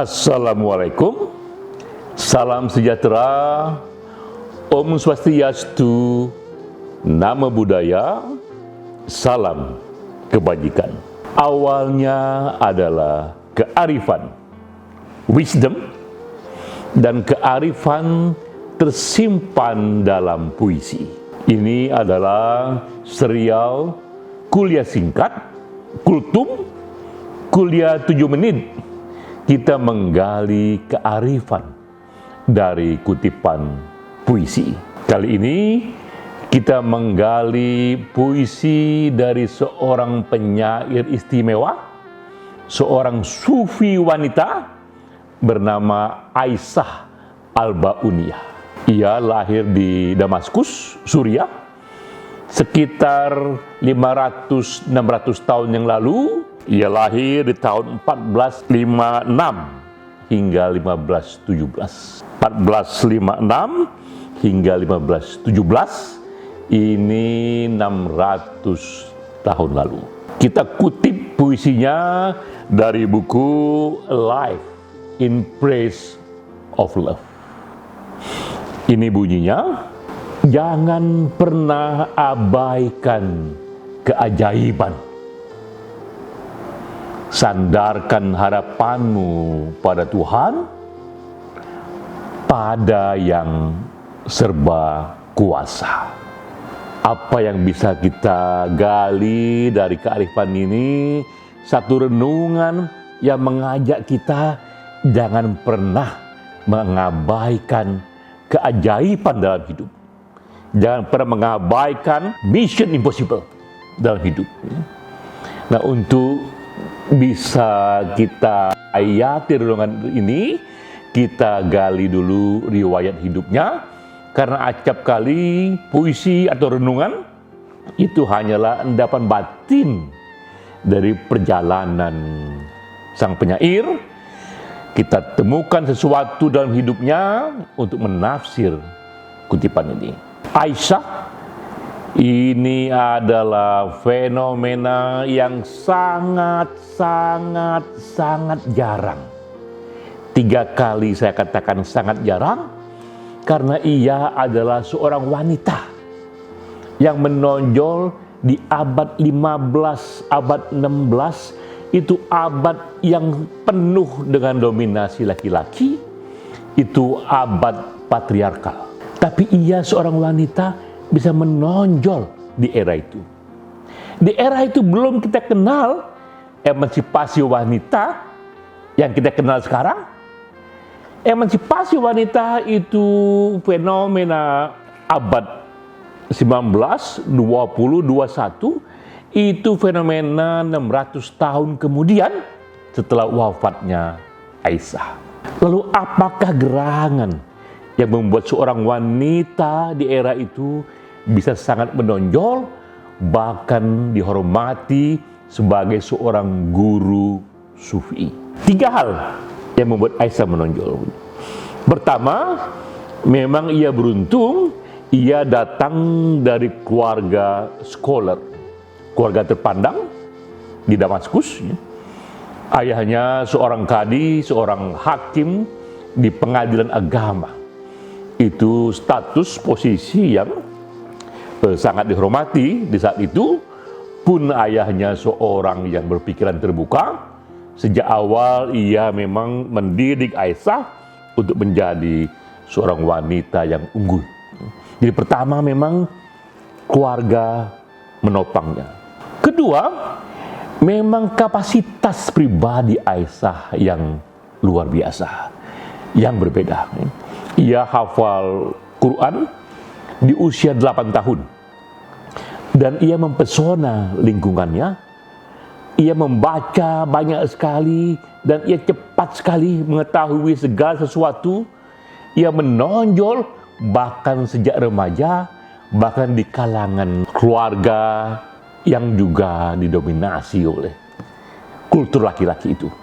Assalamualaikum, salam sejahtera, Om Swastiastu, Namo Buddhaya, salam kebajikan. Awalnya adalah kearifan, wisdom, dan kearifan tersimpan dalam puisi. Ini adalah serial kuliah singkat, kultum, kuliah 7 menit. Kita menggali kearifan dari kutipan puisi. Kali ini kita menggali puisi dari seorang penyair istimewa, seorang sufi wanita bernama Aisyah Al-Ba'uniyah. Ia lahir di Damaskus, Suriah, sekitar 500-600 tahun yang lalu. Ia lahir di tahun 1456 hingga 1517. 1456 hingga 1517, ini 600 tahun lalu. Kita kutip puisinya dari buku Life in Praise of Love. Ini bunyinya, jangan pernah abaikan keajaiban. Sandarkan harapanmu pada Tuhan, pada yang serba kuasa. Apa yang bisa kita gali dari kearifan ini? Satu renungan yang mengajak kita jangan pernah mengabaikan keajaiban dalam hidup. Jangan pernah mengabaikan mission impossible dalam hidup. Nah, untuk bisa kita ayati renungan ini, kita gali dulu riwayat hidupnya, karena acap kali puisi atau renungan itu hanyalah endapan batin dari perjalanan sang penyair. Kita temukan sesuatu dalam hidupnya untuk menafsir kutipan ini. Aisyah ini adalah fenomena yang sangat jarang. 3 kali saya katakan sangat jarang, karena ia adalah seorang wanita yang menonjol di abad 15, abad 16, itu abad yang penuh dengan dominasi laki-laki, itu abad patriarkal. Tapi ia seorang wanita bisa menonjol di era itu. Di era itu belum kita kenal emansipasi wanita yang kita kenal sekarang. Emansipasi wanita itu fenomena abad 19, 20, 21, itu fenomena 600 tahun kemudian setelah wafatnya Aisyah. Lalu apakah gerangan yang membuat seorang wanita di era itu bisa sangat menonjol, bahkan dihormati sebagai seorang guru sufi? 3 hal yang membuat Aisyah menonjol. Pertama, memang ia beruntung, ia datang dari keluarga scholar, keluarga terpandang di Damaskus. Ayahnya seorang kadi, seorang hakim di pengadilan agama. Itu status posisi yang sangat dihormati di saat itu. Pun ayahnya seorang yang berpikiran terbuka. Sejak awal ia memang mendidik Aisyah untuk menjadi seorang wanita yang unggul. Jadi pertama memang keluarga menopangnya. Kedua, memang kapasitas pribadi Aisyah yang luar biasa, yang berbeda. Ia hafal Quran di usia 8 tahun. Dan ia mempesona lingkungannya. Ia membaca banyak sekali dan ia cepat sekali mengetahui segala sesuatu. Ia menonjol bahkan sejak remaja, bahkan di kalangan keluarga yang juga didominasi oleh kultur laki-laki itu.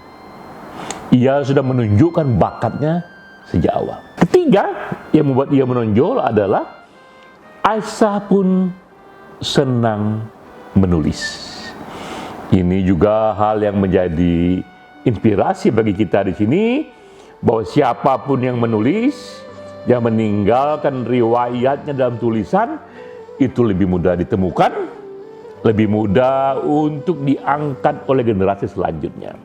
Ia sudah menunjukkan bakatnya sejak awal. Ketiga yang membuat ia menonjol adalah Aisyah pun senang menulis. Ini juga hal yang menjadi inspirasi bagi kita di sini bahwa siapapun yang menulis, yang meninggalkan riwayatnya dalam tulisan, itu lebih mudah ditemukan, lebih mudah untuk diangkat oleh generasi selanjutnya.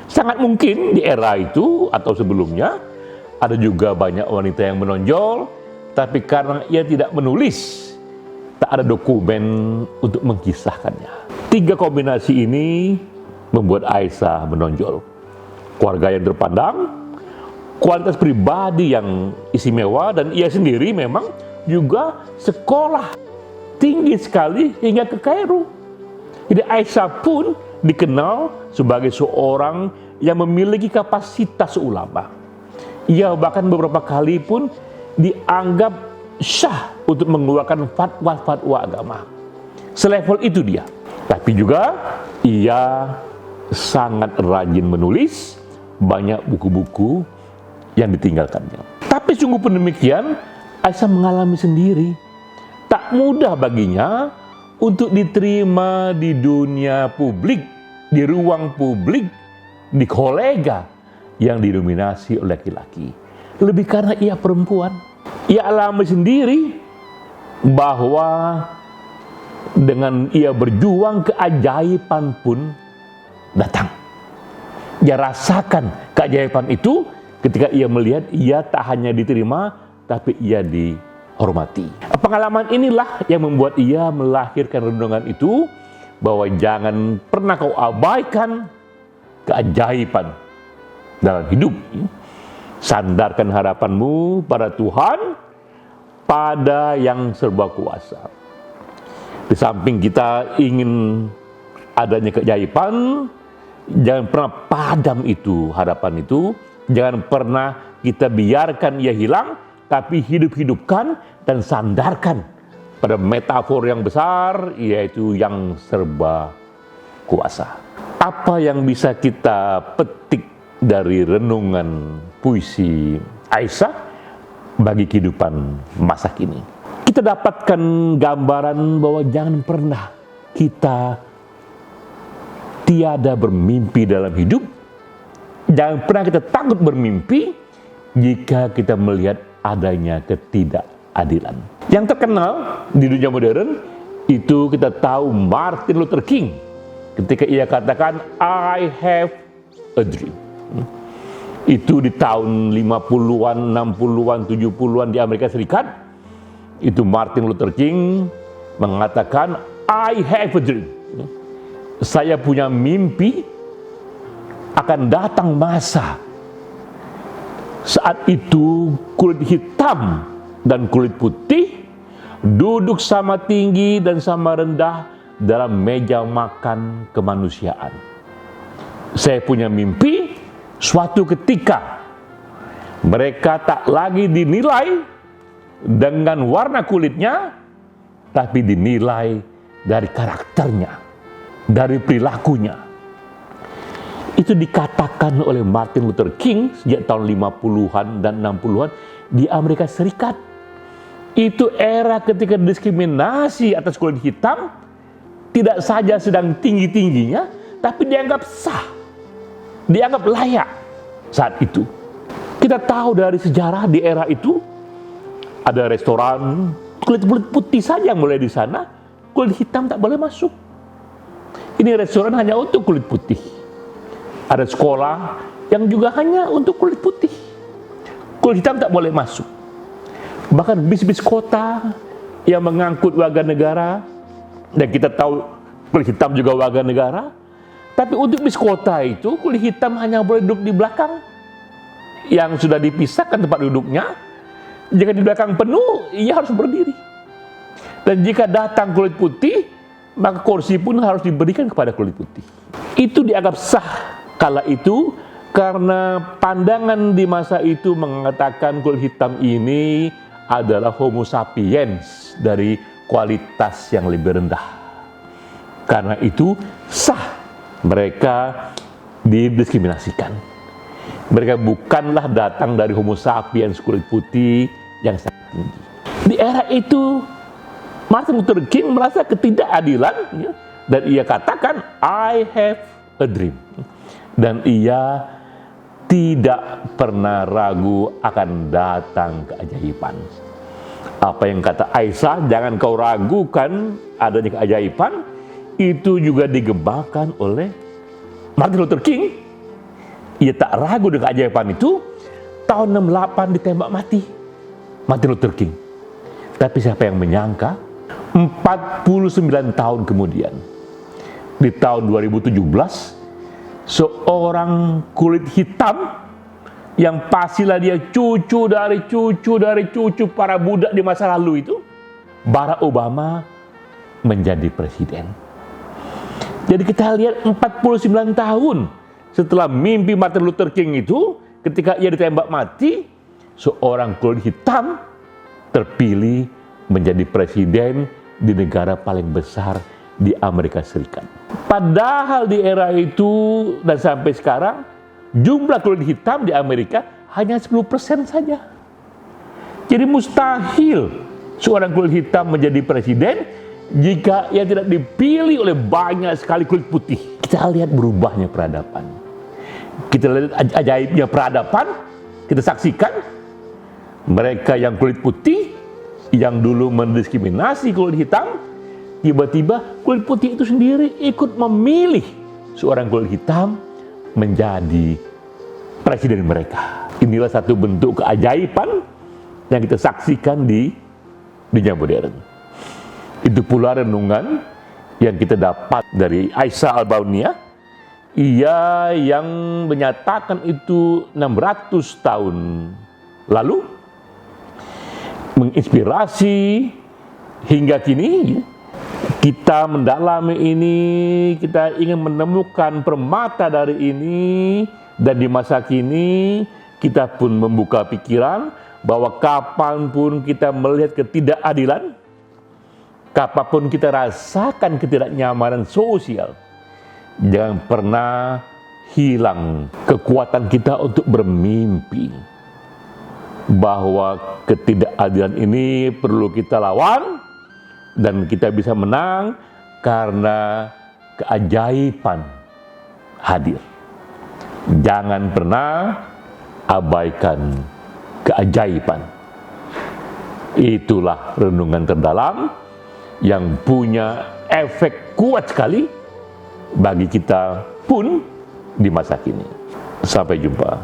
Sangat mungkin di era itu atau sebelumnya ada juga banyak wanita yang menonjol, tapi karena ia tidak menulis, tak ada dokumen untuk mengkisahkannya. 3 kombinasi ini membuat Aisyah menonjol. Keluarga yang terpandang, kualitas pribadi yang istimewa, dan ia sendiri memang juga sekolah tinggi sekali hingga ke Kairo. Jadi Aisyah pun dikenal sebagai seorang yang memiliki kapasitas ulama. Ia bahkan beberapa kali pun dianggap syah untuk mengeluarkan fatwa-fatwa agama. Selevel itu dia. Tapi juga ia sangat rajin menulis, banyak buku-buku yang ditinggalkannya. Tapi sungguh pun demikian, Aisyah mengalami sendiri. Tak mudah baginya untuk diterima di dunia publik, di ruang publik, di kolega yang didominasi oleh laki-laki. Lebih karena ia perempuan. Ia alami sendiri bahwa dengan ia berjuang, keajaiban pun datang. Ia rasakan keajaiban itu ketika ia melihat ia tak hanya diterima, tapi ia dihormati. Pengalaman inilah yang membuat ia melahirkan renungan itu, bahwa jangan pernah kau abaikan keajaiban dalam hidup. Sandarkan harapanmu pada Tuhan, pada yang serba kuasa. Di samping kita ingin adanya keajaiban, jangan pernah padam itu harapan itu. Jangan pernah kita biarkan ia hilang, tapi hidup-hidupkan dan sandarkan pada metafor yang besar, yaitu yang serba kuasa. Apa yang bisa kita petik dari renungan puisi Aisyah bagi kehidupan masa kini? Kita dapatkan gambaran bahwa jangan pernah kita tiada bermimpi dalam hidup. Jangan pernah kita takut bermimpi jika kita melihat adanya ketidakadilan. Yang terkenal di dunia modern itu kita tahu Martin Luther King ketika ia katakan I have a dream. Itu di tahun 50-an, 60-an, 70-an di Amerika Serikat. Itu Martin Luther King mengatakan I have a dream. Saya punya mimpi akan datang masa saat itu kulit hitam dan kulit putih duduk sama tinggi dan sama rendah dalam meja makan kemanusiaan. Saya punya mimpi suatu ketika mereka tak lagi dinilai dengan warna kulitnya, tapi dinilai dari karakternya, dari perilakunya. Itu dikatakan oleh Martin Luther King sejak tahun 50-an dan 60-an di Amerika Serikat. Itu era ketika diskriminasi atas kulit hitam tidak saja sedang tinggi-tingginya, tapi dianggap sah, dianggap layak saat itu. Kita tahu dari sejarah di era itu, ada restoran kulit putih saja yang mulai di sana, kulit hitam tak boleh masuk. Ini restoran hanya untuk kulit putih. Ada sekolah yang juga hanya untuk kulit putih. Kulit hitam tak boleh masuk. Bahkan bis-bis kota yang mengangkut warga negara, dan kita tahu kulit hitam juga warga negara, tapi untuk bis kota itu kulit hitam hanya boleh duduk di belakang yang sudah dipisahkan tempat duduknya. Jika di belakang penuh, ia harus berdiri. Dan jika datang kulit putih, maka kursi pun harus diberikan kepada kulit putih. Itu dianggap sah kala itu, karena pandangan di masa itu mengatakan kulit hitam ini adalah homo sapiens dari kualitas yang lebih rendah. Karena itu sah mereka didiskriminasikan. Mereka bukanlah datang dari homo sapiens kulit putih yang sangat tinggi. Di era itu Martin Luther King merasa ketidakadilan, dan ia katakan I have a dream. dan ia tidak pernah ragu akan datang keajaiban. Apa yang kata Aisyah, jangan kau ragukan adanya keajaiban, itu juga digembakan oleh Martin Luther King. Ia tak ragu dengan keajaiban itu. Tahun 68 ditembak mati Martin Luther King. Tapi siapa yang menyangka 49 tahun kemudian, di tahun 2017, seorang kulit hitam yang pastilah dia cucu dari cucu para budak di masa lalu itu, Barack Obama menjadi presiden. Jadi kita lihat 49 tahun setelah mimpi Martin Luther King itu, ketika ia ditembak mati, seorang kulit hitam terpilih menjadi presiden di negara paling besar di Amerika Serikat. Padahal di era itu dan sampai sekarang, jumlah kulit hitam di Amerika hanya 10% saja. Jadi mustahil seorang kulit hitam menjadi presiden jika ia tidak dipilih oleh banyak sekali kulit putih. Kita lihat berubahnya peradaban. Kita lihat ajaibnya peradaban. Kita saksikan mereka yang kulit putih, yang dulu mendiskriminasi kulit hitam, tiba-tiba kulit putih itu sendiri ikut memilih seorang kulit hitam menjadi presiden mereka. Inilah satu bentuk keajaiban yang kita saksikan di dunia modern. Itu pula renungan yang kita dapat dari Aisyah Al-Bauniyah. Ia yang menyatakan itu 600 tahun lalu, menginspirasi hingga kini. Kita mendalami ini, kita ingin menemukan permata dari ini, dan di masa kini kita pun membuka pikiran bahwa kapanpun kita melihat ketidakadilan, kapanpun kita rasakan ketidaknyamanan sosial, jangan pernah hilang kekuatan kita untuk bermimpi bahwa ketidakadilan ini perlu kita lawan, dan kita bisa menang karena keajaiban hadir. Jangan pernah abaikan keajaiban. Itulah renungan terdalam yang punya efek kuat sekali bagi kita pun di masa kini. Sampai jumpa.